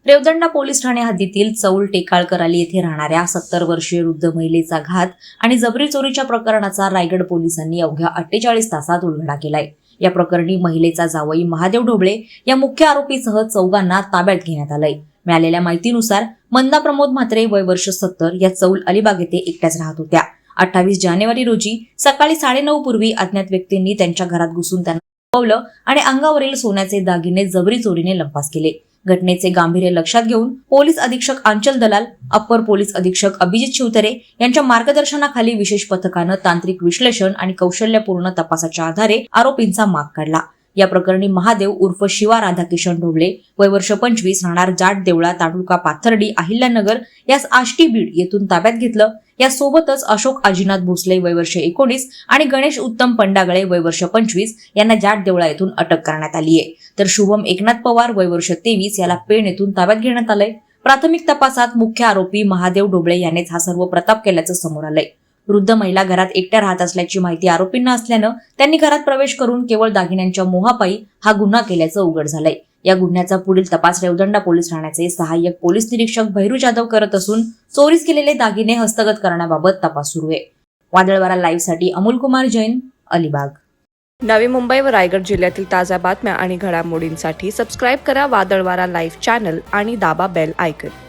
Revdanda police Thane हद्दीतील चौल टेकाळकराली येथे राहणाऱ्या 70 वर्षीय वृद्ध महिलेचा घात आणि जबरी चोरीच्या प्रकरणाचा रायगड पोलिसांनी अवघ्या 48 तासात उलगडा केलाय। या प्रकरणी महिलेचा जावई महादेव ढोबळे या मुख्य आरोपीसह चौघांना ताब्यात घेण्यात आलंय। मिळालेल्या माहितीनुसार मंदा प्रमोद म्हात्रे वय वर्ष 70 या चौल अलिबाग येथे एकट्याच राहत होत्या। 28 जानेवारी रोजी सकाळी 9:30 पूर्वी अज्ञात व्यक्तींनी त्यांच्या घरात घुसून त्यांना लपवलं आणि अंगावरील सोन्याचे दागिने जबरी चोरीने लंपास केले। घटनेचे गांभीर्य लक्षात घेऊन पोलीस अधीक्षक आंचल दलाल, अप्पर पोलीस अधीक्षक अभिजित शिवतरे यांच्या मार्गदर्शनाखाली विशेष पथकानं तांत्रिक विश्लेषण आणि कौशल्यपूर्ण तपासाच्या आधारे आरोपींचा माग काढला। या प्रकरणी महादेव उर्फ शिवा राधाकिशन ढोबळे वय वर्ष 25 राहणार जाट देवळा तालुका पाथर्डी अहिल्यानगर यास आष्टी बीड येथून ताब्यात घेतलं। यासोबतच अशोक आजीनाथ भोसले वय वर्ष 19 आणि गणेश उत्तम पंडागळे वय वर्ष 25 यांना जाट देवळा येथून अटक करण्यात आली आहे। तर शुभम एकनाथ पवार वय वर्ष 23 याला पेण येथून ताब्यात घेण्यात आलंय। प्राथमिक तपासात मुख्य आरोपी महादेव ढोबळे यानेच हा सर्व प्रताप केल्याचं समोर आलंय। वृद्ध महिला घरात एकट्या राहत असल्याची माहिती आरोपींना असल्यानं त्यांनी घरात प्रवेश करून केवळ दागिन्यांच्या मोहापायी हा गुन्हा केल्याचं उघड झालंय। या गुन्ह्याचा पुढील तपास रेवदंडा पोलीस ठाण्याचे सहाय्यक पोलीस निरीक्षक भैरू जाधव करत असून चोरीस केलेले दागिने हस्तगत करण्याबाबत तपास सुरू आहे। वादळवारा लाईव्ह साठी अमोल कुमार जैन, अलिबाग। नवी मुंबई व रायगड जिल्ह्यातील ताज्या बातम्या आणि घडामोडींसाठी सबस्क्राईब करा वादळवारा लाईव्ह चॅनल आणि दाबा बेल आयकॉन।